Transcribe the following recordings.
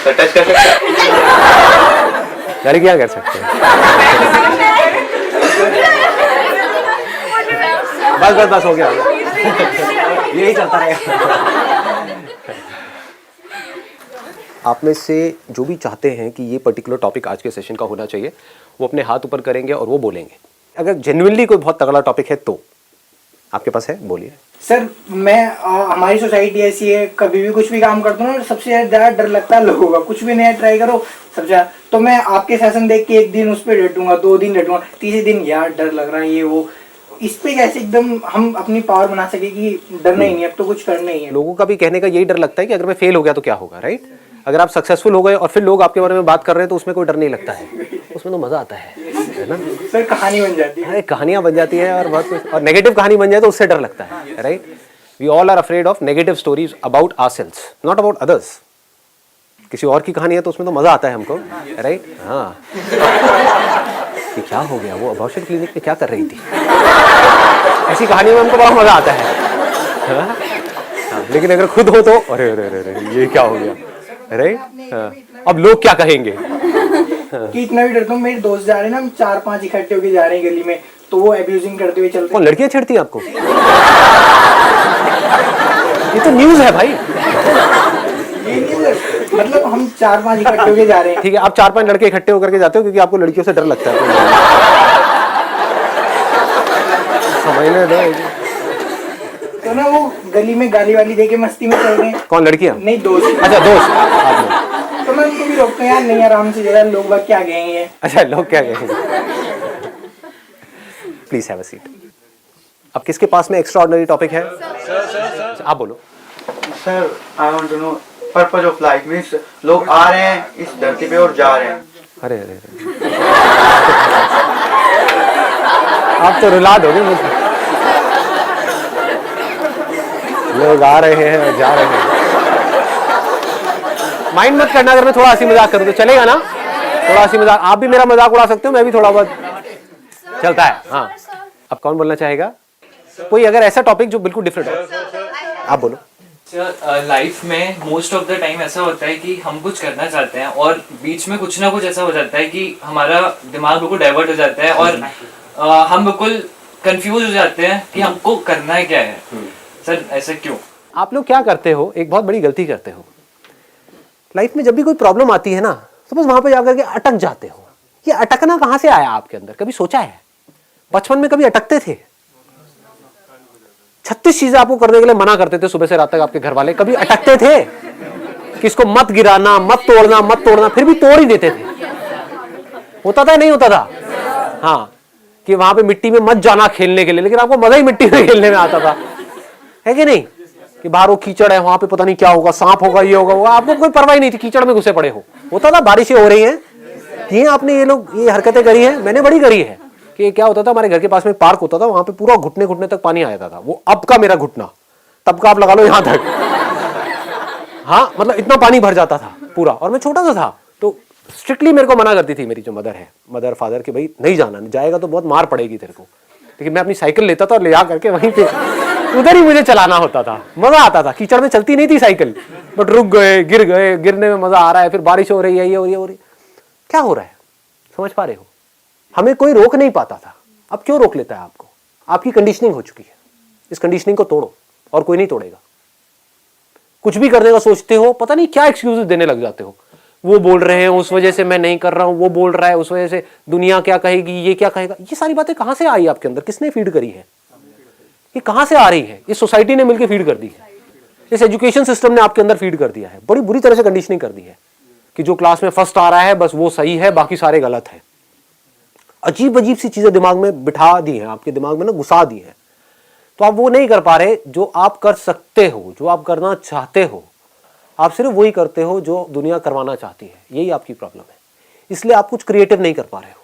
Touch कर सकते लड़कियां कर सकते हैं। बस बस बस हो गया यही चलता रहेगा। आप में से जो भी चाहते हैं कि ये पर्टिकुलर टॉपिक आज के सेशन का होना चाहिए, वो अपने हाथ ऊपर करेंगे और वो बोलेंगे। अगर जेन्युइनली कोई बहुत तगड़ा टॉपिक है तो आपके पास है, बोलिए। सर मैं हमारी सोसाइटी ऐसी है, कभी भी कुछ भी काम करता हूँ ना, सबसे ज़्यादा डर लगता है लोगों का। कुछ भी नया ट्राई करो सबसे ज़्यादा, तो मैं आपके सेशन देख के एक दिन उस पर डटूंगा, 2 दिन डटूंगा, तीसरे दिन यार डर लग रहा है ये वो। इस पे कैसे एकदम हम अपनी पावर बना सके कि डरना ही नहीं, अब तो कुछ करना ही है। लोगों का भी कहने का यही डर लगता है कि अगर मैं फेल हो गया तो क्या होगा, राइट? अगर आप सक्सेसफुल हो गए और फिर लोग आपके बारे में बात कर रहे हैं तो उसमें कोई डर नहीं लगता है, उसमें तो मजा आता है ना? सर कहानी बन जाती है। अरे कहानियां बन जाती है और बहुत कुछ, और नेगेटिव कहानी बन जाए तो उससे डर लगता है, right? We all are afraid of negative stories about ourselves, not about others. किसी और की कहानी है तो उसमें तो मजा आता है हमको, राइट? हाँ, कि क्या हो गया, वो अबॉर्शन क्लिनिक में क्या कर रही थी, ऐसी कहानी में हमको बड़ा मजा आता है। हाँ? हाँ, लेकिन अगर खुद हो तो अरे अरे अरे अरे ये क्या हो गया, राइट? हाँ, अब लोग क्या कहेंगे। कि इतना भी डरता हूँ, मेरे दोस्त जा रहे हैं ना, हम 4-5 इकट्ठे होके जा रहे हैं गली में, तो वो एब्यूजिंग करते हुए चलते हैं। लड़कियां छेड़ती हैं आपको? ये तो न्यूज है भाई। मतलब हम 4-5 इकट्ठे होके जा रहे हैं। ठीक है, आप 4-5 लड़के इकट्ठे होकर के जाते हो क्योंकि आपको लड़कियों से डर लगता है। समझने दो। तो ना वो गली में गाली वाली दे के मस्ती में चल रहे हैं। कौन, लड़कियां? नहीं, दोस्त। अच्छा दोस्त आप लोग। तो मैं उनको भी रोकता हूँ, यार नहीं आराम से जरा, लोग बाग क्या कहेंगे। अच्छा, लोग क्या कहेंगे। Please have a seat. अब किसके पास में एक्स्ट्रा ऑर्डिनरी टॉपिक है? सर, आप बोलो। Sir I want to know purpose of life means लोग आ रहे हैं इस धरती पे और जा रहे हैं। अरे अरे अरे आप तो रुला दोगे मुझे। लोग आ रहे हैं और जा रहे हैं। माइंड मत करना अगर मैं थोड़ा हंसी मजाक करूं तो चलेगा ना? थोड़ा हंसी मजाक, आप भी मेरा मजाक उड़ा सकते हो, मैं भी थोड़ा बहुत चलता है। हाँ, अब कौन बोलना चाहेगा? कोई अगर ऐसा टॉपिक जो बिल्कुल डिफरेंट हो, आप बोलो। लाइफ में मोस्ट ऑफ द टाइम ऐसा होता है कि हम कुछ करना चाहते हैं और बीच में कुछ ना कुछ ऐसा हो जाता है कि हमारा दिमाग बिल्कुल डाइवर्ट हो जाता है और हम बिल्कुल कंफ्यूज हो जाते हैं कि हमको करना है क्या है। सर ऐसा क्यों? आप लोग क्या करते हो, एक बहुत बड़ी गलती करते हो लाइफ में। जब भी कोई प्रॉब्लम आती है ना, तो बस वहां पे जाकर के अटक जाते हो। ये अटकना कहां से आया आपके अंदर, कभी सोचा है? बचपन में कभी अटकते थे? 36 चीजें आपको करने के लिए मना करते थे सुबह से रात तक आपके घर वाले, कभी अटकते थे कि इसको मत गिराना, मत तोड़ना, फिर भी तोड़ ही देते थे। होता था नहीं होता था? हाँ, कि वहां पे मिट्टी में मत जाना खेलने के लिए, लेकिन आपको मजा ही मिट्टी में खेलने में आता था, है कि नहीं? कि बाहर वो कीचड़ है, वहां पे पता नहीं क्या होगा, सांप होगा, ये होगा, वो आपको कोई परवाह नहीं थी, कीचड़ में घुसे पड़े हो। होता था बारिशें हो रही हैं, ये आपने ये लोग ये हरकतें करी है, मैंने बड़ी करी है। कि क्या होता था, हमारे घर के पास में पार्क होता था, वहां पे पूरा घुटने तक पानी आ जाता था। वो अब का मेरा घुटना, तब का आप लगा लो यहां तक। हाँ, मतलब इतना पानी भर जाता था पूरा, और मैं छोटा सा था। तो स्ट्रिक्टली मेरे को मना करती थी मेरी जो मदर फादर कि भाई नहीं जाना, जाएगा तो बहुत मार पड़ेगी तेरे को। लेकिन मैं अपनी साइकिल लेता था और ले आ करके वहीं पे उधर ही मुझे चलाना होता था, मजा आता था। कीचड़ में चलती नहीं थी साइकिल, बट रुक गए, गिर गए, गिरने में मजा आ रहा है, फिर बारिश हो रही है, ये हो रही है, क्या हो रहा है, समझ पा रहे हो? हमें कोई रोक नहीं पाता था, अब क्यों रोक लेता है आपको? आपकी कंडीशनिंग हो चुकी है, इस कंडीशनिंग को तोड़ो और कोई नहीं तोड़ेगा। कुछ भी करने का सोचते हो, पता नहीं क्या एक्सक्यूजेस देने लग जाते हो। वो बोल रहे हैं उस वजह से मैं नहीं कर रहा हूं, वो बोल रहा है उस वजह से दुनिया क्या कहेगी, ये क्या कहेगा। ये सारी बातें कहां से आई आपके अंदर, किसने फीड करी है? ये कहां से आ रही है? ये सोसाइटी ने मिलकर फीड कर दी है, इस एजुकेशन सिस्टम ने आपके अंदर फीड कर दिया है, बड़ी बुरी तरह से कंडीशनिंग कर दी है कि जो क्लास में फर्स्ट आ रहा है बस वो सही है, बाकी सारे गलत है। अजीब अजीब सी चीजें दिमाग में बिठा दी हैं, आपके दिमाग में ना घुसा दी हैं। तो आप वो नहीं कर पा रहे जो आप कर सकते हो, जो आप करना चाहते हो। आप सिर्फ वही करते हो जो दुनिया करवाना चाहती है, यही आपकी प्रॉब्लम है। इसलिए आप कुछ क्रिएटिव नहीं कर पा रहे हो,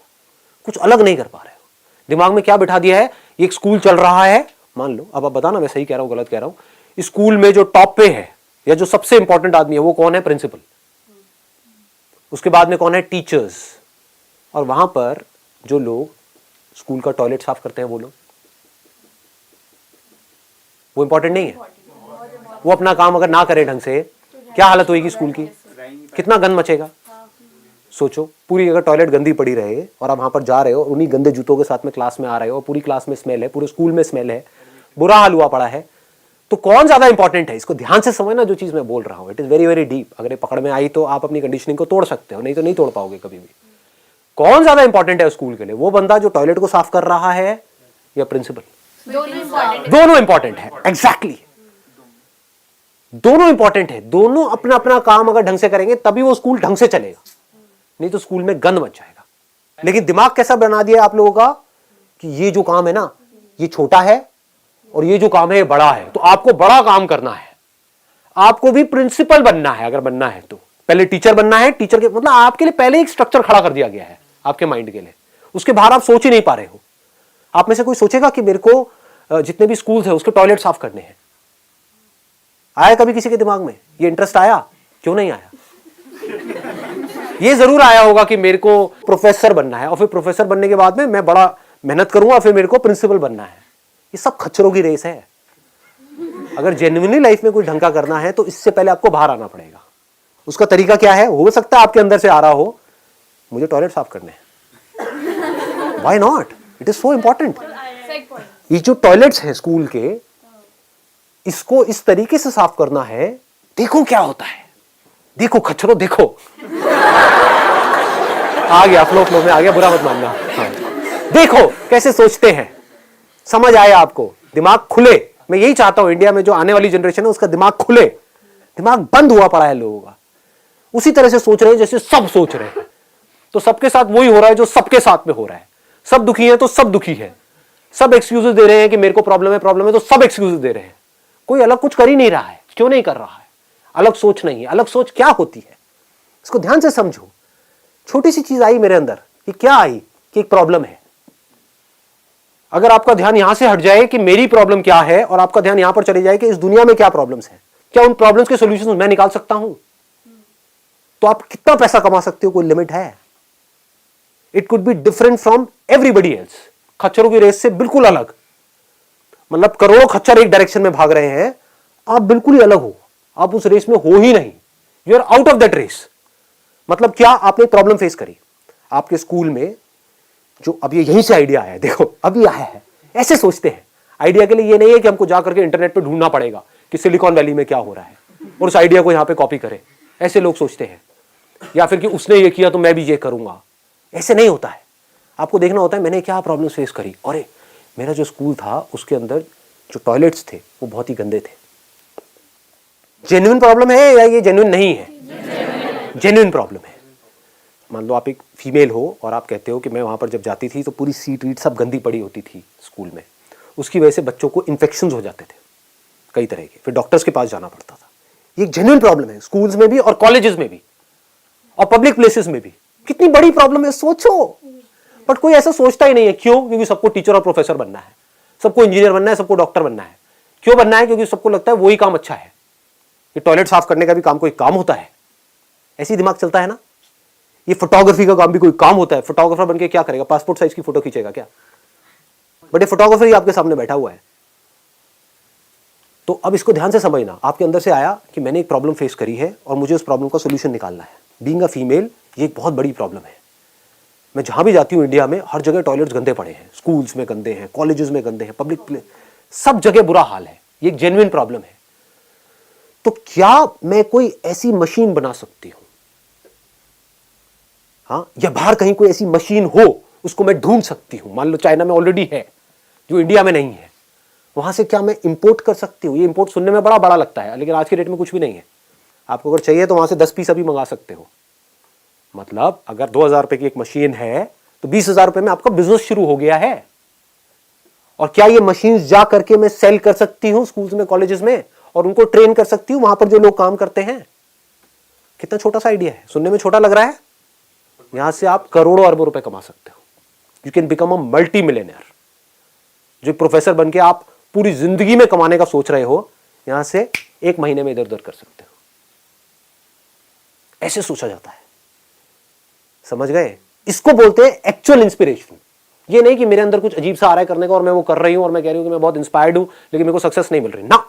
कुछ अलग नहीं कर पा रहे हो। दिमाग में क्या बिठा दिया है, एक स्कूल चल रहा है, मान लो, अब आप बताना मैं सही कह रहा हूं गलत कह रहा हूं। स्कूल में जो टॉप पे है या जो सबसे इंपॉर्टेंट आदमी है वो कौन है, प्रिंसिपल। उसके बाद में कौन है, टीचर्स। और वहां पर जो लोग स्कूल का टॉयलेट साफ करते हैं वो लोग, वो इंपॉर्टेंट नहीं है। वो अपना काम अगर ना करे ढंग से, क्या हालत होगी स्कूल की, कितना गंद मचेगा। सोचो, पूरी अगर टॉयलेट गंदी पड़ी रहे और आप वहां पर जा रहे हो, उन्हीं गंदे जूतों के साथ में क्लास में आ रहे हो, पूरी क्लास में स्मेल है, पूरे स्कूल में स्मेल है, बुरा हाल हुआ पड़ा है, तो कौन ज्यादा इंपॉर्टेंट है। इसको ध्यान से समझना जो चीज मैं बोल रहा हूं, it is very very deep. अगर ये पकड़ में आई तो आप अपनी कंडीशनिंग को तोड़ सकते हो, नहीं तो नहीं तोड़ पाओगे कभी भी। कौन ज्यादा इंपॉर्टेंट है स्कूल के लिए, वो बंदा जो टॉयलेट को साफ कर रहा है या प्रिंसिपल। दोनों इंपॉर्टेंट है, एग्जैक्टली दोनों इंपॉर्टेंट है। दोनों अपना अपना काम अगर ढंग से करेंगे तभी वो स्कूल ढंग से चलेगा, नहीं तो स्कूल में गंद मच जाएगा। लेकिन दिमाग कैसा बना दिया आप लोगों का कि ये जो काम है ना ये छोटा है और ये जो काम है ये बड़ा है, तो आपको बड़ा काम करना है। आपको भी प्रिंसिपल बनना है, अगर बनना है तो पहले टीचर बनना है। टीचर के मतलब आपके लिए पहले एक स्ट्रक्चर खड़ा कर दिया गया है आपके माइंड के लिए, उसके बाहर आप सोच ही नहीं पा रहे हो। आप में से कोई सोचेगा कि मेरे को जितने भी स्कूल है उसके टॉयलेट साफ करने हैं, आया कभी किसी के दिमाग में ये इंटरेस्ट आया? क्यों नहीं आया? ये जरूर आया होगा कि मेरे को प्रोफेसर बनना है और फिर प्रोफेसर बनने के बाद में मैं बड़ा मेहनत करूंगा, फिर मेरे को प्रिंसिपल बनना है। ये सब खच्चरों की रेस है। अगर जेन्युइनली लाइफ में कुछ ढंग का करना है तो इससे पहले आपको बाहर आना पड़ेगा। उसका तरीका क्या है? हो सकता है आपके अंदर से आ रहा हो, मुझे टॉयलेट साफ करने हैं। Why not? It is so important. ये जो टॉयलेट्स हैं स्कूल के, इसको इस तरीके से साफ करना है, देखो क्या होता है, देखो खच्चरों, देखो आ गया फ्लो में आ गया, बुरा मत मानना। हाँ। देखो कैसे सोचते हैं, समझ आया आपको, दिमाग खुले। मैं यही चाहता हूं इंडिया में जो आने वाली जनरेशन है उसका दिमाग खुले। दिमाग बंद हुआ पड़ा है लोगों का, उसी तरह से सोच रहे हैं जैसे सब सोच रहे हैं। तो सबके साथ वही हो रहा है जो सबके साथ में हो रहा है। सब दुखी है तो सब दुखी है, सब एक्सक्यूजेस दे रहे हैं कि मेरे को प्रॉब्लम है तो सब एक्सक्यूजेस दे रहे हैं। कोई अलग कुछ कर ही नहीं रहा है। क्यों नहीं कर रहा है? अलग सोच नहीं है। अलग सोच क्या होती है इसको ध्यान से समझो। छोटी सी चीज आई मेरे अंदर कि क्या आई कि एक प्रॉब्लम है। अगर आपका ध्यान यहां से हट जाए कि मेरी प्रॉब्लम क्या है और आपका ध्यान यहां पर चले जाए कि इस दुनिया में क्या प्रॉब्लम्स हैं, क्या उन प्रॉब्लम्स के सॉल्यूशंस मैं निकाल सकता हूं, तो आप कितना पैसा कमा सकते हो, कोई लिमिट है। It could be different from everybody else. खच्चरों की रेस से बिल्कुल अलग। मतलब करोड़ों खच्चर एक डायरेक्शन में भाग रहे हैं, आप बिल्कुल ही अलग हो। आप उस रेस में हो ही नहीं, you are out of that race. मतलब क्या? आपने प्रॉब्लम फेस करी आपके स्कूल में, जो अब ये यहीं से आइडिया आया है। देखो अभी आया है, ऐसे सोचते हैं। आइडिया के लिए ये नहीं है कि हमको जाकर के इंटरनेट पे ढूंढना पड़ेगा कि सिलिकॉन वैली में क्या हो रहा है और उस आइडिया को यहां पे कॉपी करें। ऐसे लोग सोचते हैं, या फिर कि उसने ये किया तो मैं भी ये करूंगा। ऐसे नहीं होता है। आपको देखना होता है मैंने क्या प्रॉब्लम फेस करी। अरे मेरा जो स्कूल था उसके अंदर जो टॉयलेट्स थे वो बहुत ही गंदे थे। जेन्युइन प्रॉब्लम है या ये जेन्युइन नहीं है? जेन्युइन प्रॉब्लम है। मान लो आप एक फीमेल हो और आप कहते हो कि मैं वहां पर जब जाती थी तो पूरी सीट वीट सब गंदी पड़ी होती थी स्कूल में, उसकी वजह से बच्चों को इन्फेक्शंस हो जाते थे कई तरह के, फिर डॉक्टर्स के पास जाना पड़ता था। ये एक जेन्युइन प्रॉब्लम है, स्कूल्स में भी और कॉलेजेस में भी और पब्लिक प्लेसेस में भी। कितनी बड़ी प्रॉब्लम है, सोचो। बट कोई ऐसा सोचता ही नहीं है। क्यों? क्योंकि सबको टीचर और प्रोफेसर बनना है, सबको इंजीनियर बनना है, सबको डॉक्टर बनना है। क्यों बनना है? क्योंकि सबको लगता है वही काम अच्छा है। ये टॉयलेट साफ करने का भी काम कोई काम होता है? ऐसी दिमाग चलता है ना। ये फोटोग्राफी का काम भी कोई काम होता है? फोटोग्राफर बनके क्या करेगा? पासपोर्ट साइज की फोटो खींचेगा क्या? बट ये फोटोग्राफर ही आपके सामने बैठा हुआ है। तो अब इसको ध्यान से समझना। आपके अंदर से आया कि मैंने एक प्रॉब्लम फेस करी है और मुझे उस प्रॉब्लम का सोल्यूशन निकालना है। बीइंग अ फीमेल ये एक बहुत बड़ी प्रॉब्लम है। मैं जहां भी जाती हूं इंडिया में, हर जगह टॉयलेट्स गंदे पड़े हैं। स्कूल्स में गंदे हैं, कॉलेजेस में गंदे हैं, पब्लिक प्लेस, सब जगह बुरा हाल है। ये एक जेन्युइन प्रॉब्लम है। तो क्या मैं कोई ऐसी मशीन बना सकती हूं, हाँ, या बाहर कहीं कोई ऐसी मशीन हो उसको मैं ढूंढ सकती हूं? मान लो चाइना में ऑलरेडी है जो इंडिया में नहीं है, वहां से क्या मैं इंपोर्ट कर सकती हूं? ये इंपोर्ट सुनने में बड़ा बड़ा लगता है, लेकिन आज के डेट में कुछ भी नहीं है। आपको अगर चाहिए तो वहां से 10 पीस अभी मंगा सकते हो। मतलब अगर 2000 रुपए की एक मशीन है तो 20,000 रुपए में आपका बिजनेस शुरू हो गया है। और क्या ये मशीन जा करके मैं सेल कर सकती हूं स्कूल्स में, कॉलेजेस में, और उनको ट्रेन कर सकती हूं वहां पर जो लोग काम करते हैं? कितना छोटा सा आइडिया है, सुनने में छोटा लग रहा है, यहां से आप करोड़ों अरबों रुपए कमा सकते हो। You can become a multi millionaire. जो प्रोफेसर बन के आप पूरी जिंदगी में कमाने का सोच रहे हो, यहां से 1 महीने में इधर उधर कर सकते हो। ऐसे सोचा जाता है, समझ गए? इसको बोलते हैं एक्चुअल इंस्पिरेशन। ये नहीं कि मेरे अंदर कुछ अजीब सा आ रहा है करने का और मैं वो कर रही हूं और मैं कह रही हूं कि मैं बहुत इंस्पायर्ड हूं लेकिन मेरे को सक्सेस नहीं मिल रही ना।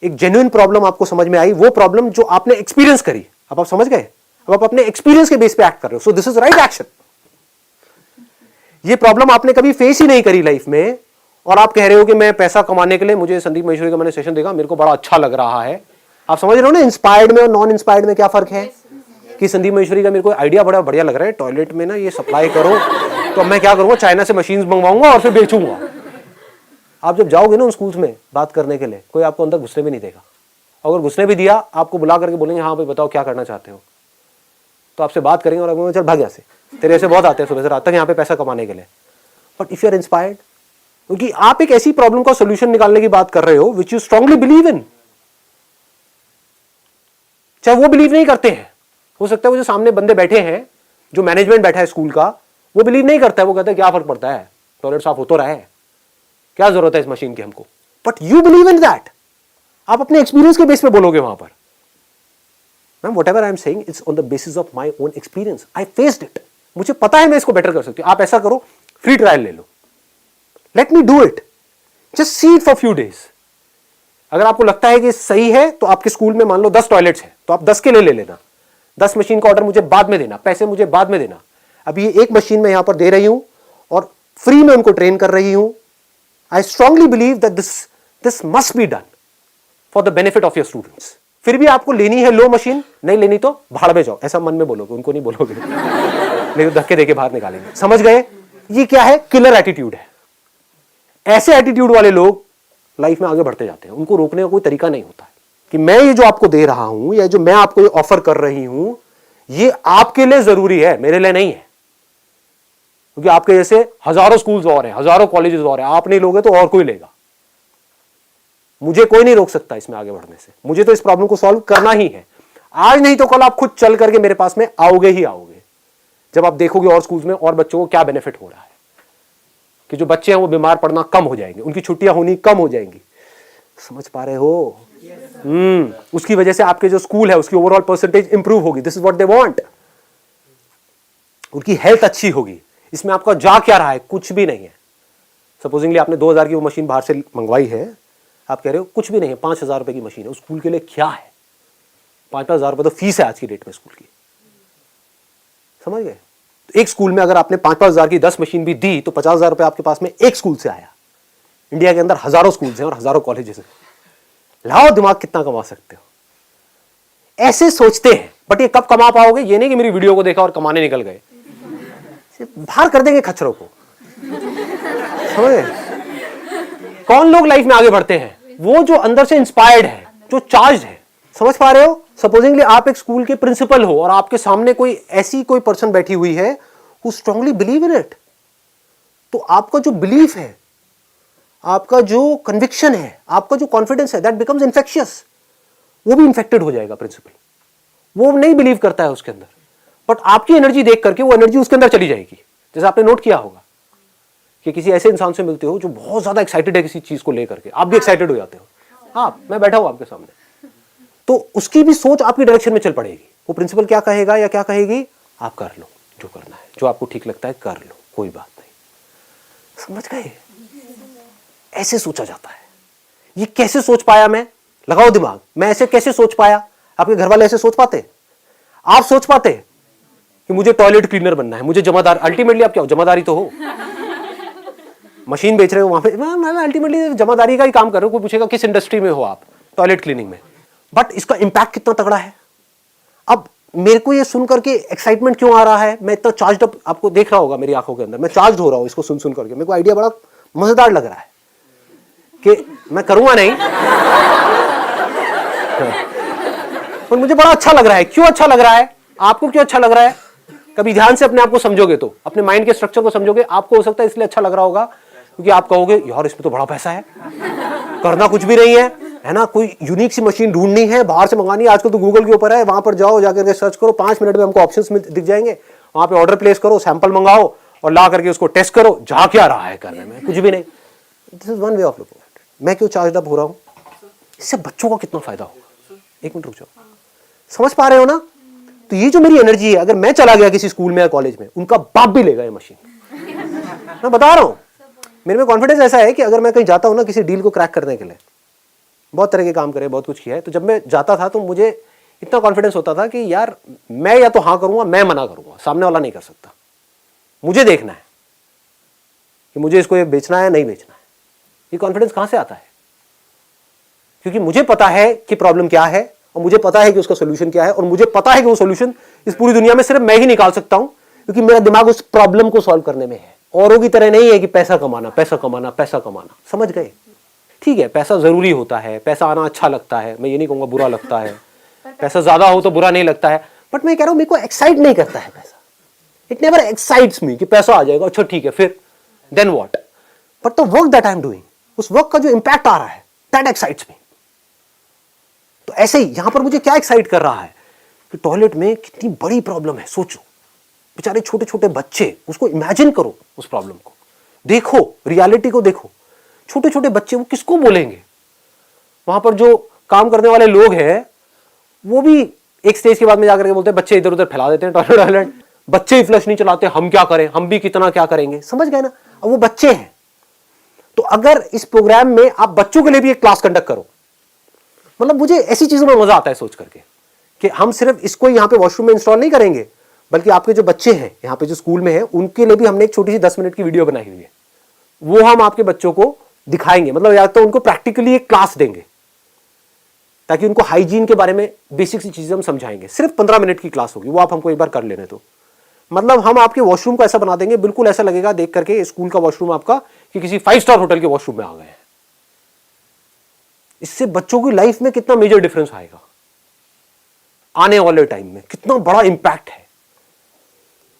एक जेन्युइन प्रॉब्लम आपको समझ में आई, वो प्रॉब्लम जो आपने एक्सपीरियंस करी, अब आप समझ गए, अब आप अपने एक्सपीरियंस के बेस पे एक्ट कर रहे हो। So this is right action. ये प्रॉब्लम आपने कभी फेस ही नहीं करी लाइफ में और आप कह रहे हो कि मैं पैसा कमाने के लिए, मुझे संदीप महेश्वरी का मैंने सेशन देखा, मेरे को बड़ा अच्छा लग रहा है। आप समझ रहे हो ना इंस्पायर्ड में और नॉन इंस्पायर्ड में क्या फर्क है? कि संदीप महेश्वरी का मेरे को आइडिया बड़ा बढ़िया लग रहा है, टॉयलेट में ना ये सप्लाई करो, तो मैं क्या करूंगा, चाइना से मशीन्स मंगवाऊंगा और फिर बेचूंगा। आप जब जाओगे ना उन स्कूल्स में बात करने के लिए, कोई आपको अंदर घुसने भी नहीं देगा। अगर घुसने भी दिया, आपको बुला करके बोलेंगे हाँ भाई बताओ क्या करना चाहते हो, तो आपसे बात करेंगे और बोलेंगे चल भाग यहाँ से, तेरे ऐसे बहुत आते हैं सुबह से रात तक यहाँ पे पैसा कमाने के लिए। But if you are inspired, क्योंकि आप एक ऐसी प्रॉब्लम का सोल्यूशन निकालने की बात कर रहे हो which you strongly believe in, चाहे वो बिलीव नहीं करते हैं। हो सकता है वो जो सामने बंदे बैठे हैं, जो मैनेजमेंट बैठा है स्कूल का, वो बिलीव नहीं करता है, वो कहता है क्या फर्क पड़ता है, टॉयलेट साफ हो तो रहा है, क्या जरूरत है इस मशीन की हमको। But you believe in that, आप अपने एक्सपीरियंस के बेस पे बोलोगे वहां पर, ma'am whatever I am saying it's on the basis of my own experience, I faced it, मुझे पता है मैं इसको बेटर कर सकती हूँ। आप ऐसा करो, फ्री ट्रायल ले लो, let me do it, just see it for few days. अगर आपको लगता है कि सही है तो आपके स्कूल में मान लो 10 टॉयलेट्स हैं, तो आप 10 के लिए ले लेना, 10 मशीन का ऑर्डर मुझे बाद में देना, पैसे मुझे बाद में देना। अभी ये एक मशीन में यहां पर दे रही हूं और फ्री में उनको ट्रेन कर रही हूं। I strongly believe that this must be done for the benefit of your students. फिर भी आपको लेनी है लो मशीन, नहीं लेनी तो भाड़ में जाओ, ऐसा मन में बोलोगे, उनको नहीं बोलोगे नहीं तो धक्के देके बाहर निकालेंगे। समझ गए? ये क्या है? किलर एटीट्यूड है। ऐसे एटीट्यूड वाले लोग लाइफ में आगे बढ़ते जाते हैं, उनको रोकने का कोई तरीका नहीं होता है कि मैं ये जो आपको दे रहा हूं या जो मैं आपको ऑफर कर रही हूं ये आपके लिए जरूरी है, मेरे लिए नहीं है। क्योंकि आपके जैसे हजारों स्कूल्स और हैं, हजारों कॉलेजेस और हैं, आप नहीं लोगे तो और कोई लेगा। मुझे कोई नहीं रोक सकता इसमें आगे बढ़ने से, मुझे तो इस प्रॉब्लम को सॉल्व करना ही है। आज नहीं तो कल आप खुद चल करके मेरे पास में आओगे ही आओगे, जब आप देखोगे और स्कूल्स में और बच्चों को क्या बेनिफिट हो रहा है, कि जो बच्चे हैं वो बीमार पड़ना कम हो जाएंगे, उनकी छुट्टियां होनी कम हो जाएंगी। समझ पा रहे हो? उसकी वजह से आपके जो स्कूल है उसकी ओवरऑल परसेंटेज इंप्रूव होगी। This is what they want. उनकी हेल्थ अच्छी होगी। इसमें आपका जा क्या रहा है? कुछ भी नहीं है। सपोजिंगली आपने 2000 की वो मशीन बाहर से मंगवाई है, आप कह रहे हो कुछ भी नहीं है, 5000 रुपए की मशीन है, उस स्कूल के लिए क्या है? 5,000 रुपए तो फीस है आज की डेट में स्कूल की। समझ गए? एक स्कूल में अगर आपने 5,000 की 10 मशीन भी दी तो 50,000 रुपए आपके पास में एक स्कूल से आया। इंडिया के अंदर हजारों स्कूल्स हैं और हजारों कॉलेजेस हैं। लाओ दिमाग कितना कमा सकते हो। ऐसे सोचते हैं, बट ये कब कमा पाओगे? ये नहीं कि मेरी वीडियो को देखा और कमाने निकल गए, बाहर कर देंगे खच्चरों को। समझे? कौन लोग लाइफ में आगे बढ़ते हैं? वो जो अंदर से इंस्पायर्ड है, जो चार्ज है। समझ पा रहे हो? सपोजिंगली आप एक स्कूल के प्रिंसिपल हो और आपके सामने कोई ऐसी कोई पर्सन बैठी हुई है who strongly believe in it, तो आपका जो बिलीफ है, आपका जो कन्विक्शन है, आपका जो कॉन्फिडेंस है, दैट बिकम्स इन्फेक्शियस। वो भी इन्फेक्टेड हो जाएगा प्रिंसिपल। वो नहीं बिलीव करता है उसके अंदर, बट आपकी एनर्जी देख करके वो एनर्जी उसके अंदर चली जाएगी। जैसे आपने नोट किया होगा कि किसी ऐसे इंसान से मिलते हो जो बहुत ज्यादा एक्साइटेड है किसी चीज को लेकर के, आप भी एक्साइटेड हो जाते हो। हाँ, मैं बैठा हूं आपके सामने, तो उसकी भी सोच आपकी डायरेक्शन में चल पड़ेगी। वो प्रिंसिपल क्या कहेगा या क्या कहेगी, आप कर लो जो करना है, जो आपको ठीक लगता है कर लो, कोई बात नहीं। समझ गए? ऐसे सोचा जाता है। ये कैसे सोच पाया मैं? लगाओ दिमाग, मैं ऐसे कैसे सोच पाया? आपके घर वाले ऐसे सोच पाते? आप सोच पाते कि मुझे टॉयलेट क्लीनर बनना है, मुझे जमादार? अल्टीमेटली आप क्या हो? जमादारी तो हो। मशीन बेच रहे हो वहां पे, मैं अल्टीमेटली जमादारी का ही काम कर रहा हूं। कोई पूछेगा किस इंडस्ट्री में हो आप? टॉयलेट क्लीनिंग में। बट इसका इंपैक्ट कितना तगड़ा है। अब मेरे को ये सुन करके एक्साइटमेंट क्यों आ रहा है? मैं इतना चार्ज अप, आपको देख रहा होगा मेरी आंखों के अंदर, मैं चार्ज हो रहा हूं इसको सुन सुन करके। मेरे को आइडिया बड़ा मजेदार लग रहा है कि मैं करूंगा नहीं पर मुझे बड़ा अच्छा लग रहा है। क्यों अच्छा लग रहा है? आपको क्यों अच्छा लग रहा है? कभी ध्यान से अपने आप को समझोगे तो, अपने माइंड के स्ट्रक्चर को समझोगे, आपको हो सकता है इसलिए अच्छा लग रहा होगा क्योंकि आप कहोगे यार इसमें तो बड़ा पैसा है, करना कुछ भी नहीं है, है ना, कोई यूनिक सी मशीन ढूंढनी है, बाहर से मंगानी है, आजकल तो गूगल के ऊपर है, वहां पर जाओ, जाकर के सर्च करो, 5 मिनट में हमको ऑप्शंस दिख जाएंगे, वहां पे ऑर्डर प्लेस करो, सैंपल मंगाओ और ला करके उसको टेस्ट करो, जा क्या रहा है करने में, कुछ भी नहीं। This is one way of looking at it. मैं क्यों चार्ज अप हो रहा हूं, इससे बच्चों को कितना फायदा होगा। एक मिनट रुक जाओ, समझ पा रहे हो ना। तो ये जो मेरी एनर्जी है, अगर मैं चला गया किसी स्कूल में या कॉलेज में, उनका बाप भी लेगा ये मशीन, मैं बता रहा हूं। मेरे में कॉन्फिडेंस ऐसा है कि अगर मैं कहीं जाता हूं ना किसी डील को क्रैक करने के लिए, बहुत तरह के काम करे, बहुत कुछ किया है, तो जब मैं जाता था तो मुझे इतना कॉन्फिडेंस होता था कि यार मैं या तो हाँ करूंगा, मैं मना करूंगा, सामने वाला नहीं कर सकता। मुझे देखना है कि मुझे इसको ये बेचना है नहीं बेचना है। ये कॉन्फिडेंस कहां से आता है? क्योंकि मुझे पता है कि प्रॉब्लम क्या है और मुझे पता है कि उसका सोल्यूशन क्या है, और मुझे पता है कि वो सोल्यूशन इस पूरी दुनिया में सिर्फ मैं ही निकाल सकता हूं, क्योंकि मेरा दिमाग उस प्रॉब्लम को सॉल्व करने में है। औरों की तरह नहीं है कि पैसा कमाना पैसा कमाना पैसा कमाना। समझ गए? ठीक है, पैसा जरूरी होता है, पैसा आना अच्छा लगता है, मैं ये नहीं कहूंगा बुरा लगता है, पैसा ज्यादा हो तो बुरा नहीं लगता है, बट मैं कह रहा हूं मेरे को एक्साइट नहीं करता है पैसा। इट नेवर एक्साइट्स मी कि पैसा आ जाएगा, अच्छा ठीक है, फिर then what, but the work that I am doing, उस वर्क का जो इंपैक्ट आ रहा है, दैट एक्साइट्स मी। तो ऐसे ही यहां पर मुझे क्या एक्साइट कर रहा है कि टॉयलेट में कितनी बड़ी प्रॉब्लम है। सोचो, बेचारे छोटे छोटे बच्चे, उसको इमेजिन करो, उस प्रॉब्लम को देखो, रियलिटी को देखो। छोटे छोटे बच्चे वो किसको बोलेंगे? वहां पर जो काम करने वाले लोग हैं वो भी एक स्टेज के बाद में जाकर के बोलते हैं बच्चे इधर उधर फैला देते हैं टॉयलेट, बच्चे ही फ्लश नहीं चलाते, हम क्या करें, हम भी कितना क्या करेंगे। समझ गए ना? अब वो बच्चे हैं। तो अगर इस प्रोग्राम में आप बच्चों के लिए भी एक क्लास कंडक्ट करो, मतलब मुझे ऐसी चीजों में मजा आता है सोच करके कि हम सिर्फ इसको यहाँ पे वॉशरूम में इंस्टॉल नहीं करेंगे, बल्कि आपके जो बच्चे हैं यहाँ पे जो स्कूल में है उनके लिए भी हमने एक छोटी सी 10 मिनट की वीडियो बनाई हुई है, वो हम आपके बच्चों को दिखाएंगे। मतलब या तो उनको प्रैक्टिकली एक क्लास देंगे ताकि उनको हाइजीन के बारे में बेसिक सी चीजें हम समझाएंगे। सिर्फ 15 मिनट की क्लास होगी, वो आप हमको एक बार कर लेने दो। मतलब हम आपके वॉशरूम को ऐसा बना देंगे, बिल्कुल ऐसा लगेगा देख करके स्कूल का वॉशरूम आपका कि किसी 5 स्टार होटल के वॉशरूम में आ गए हैं। इससे बच्चों की लाइफ में कितना मेजर डिफरेंस आएगा, आने वाले टाइम में कितना बड़ा इंपैक्ट है।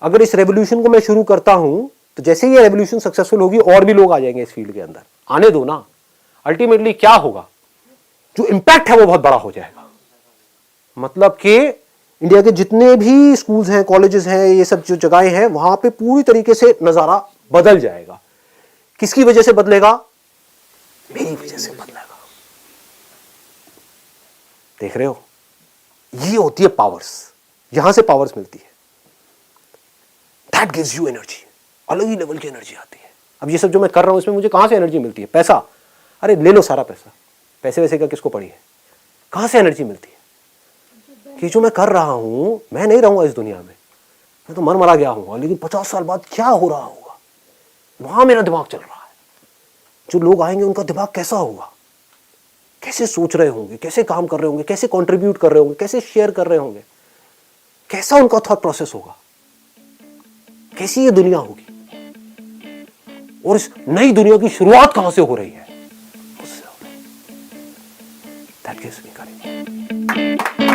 अगर इस रेवोल्यूशन को मैं शुरू करता हूं तो जैसे ही ये रेवोल्यूशन सक्सेसफुल होगी और भी लोग आ जाएंगे इस फील्ड के अंदर। आने दो ना, अल्टीमेटली क्या होगा, जो इंपैक्ट है वो बहुत बड़ा हो जाएगा। मतलब कि इंडिया के जितने भी स्कूल्स हैं, कॉलेजेस हैं, ये सब जो जगहें हैं, वहां पे पूरी तरीके से नजारा बदल जाएगा। किसकी वजह से बदलेगा? मेरी वजह से बदलेगा। देख रहे हो, ये होती है पावर्स, यहां से पावर्स मिलती है। दैट गिव्स यू एनर्जी, अलग ही लेवल की एनर्जी आती है। अब ये सब जो मैं कर रहा हूं इसमें मुझे कहां से एनर्जी मिलती है? पैसा, अरे ले लो सारा पैसा, पैसे वैसे का किसको पड़ी है? कहां से एनर्जी मिलती है? कि जो मैं कर रहा हूं, मैं नहीं रहूंगा इस दुनिया में, मैं तो मरा गया हूं, लेकिन 50 साल बाद क्या हो रहा होगा, वहां मेरा दिमाग चल रहा है। जो लोग आएंगे उनका दिमाग कैसा होगा, कैसे सोच रहे होंगे, कैसे काम कर रहे होंगे, कैसे कंट्रीब्यूट कर रहे होंगे, कैसे शेयर कर रहे होंगे, कैसा उनका थॉट प्रोसेस होगा, कैसी ये दुनिया होगी, और इस नई दुनिया की शुरुआत कहां से हो रही है, उससे दैट गिव्स मी करेज।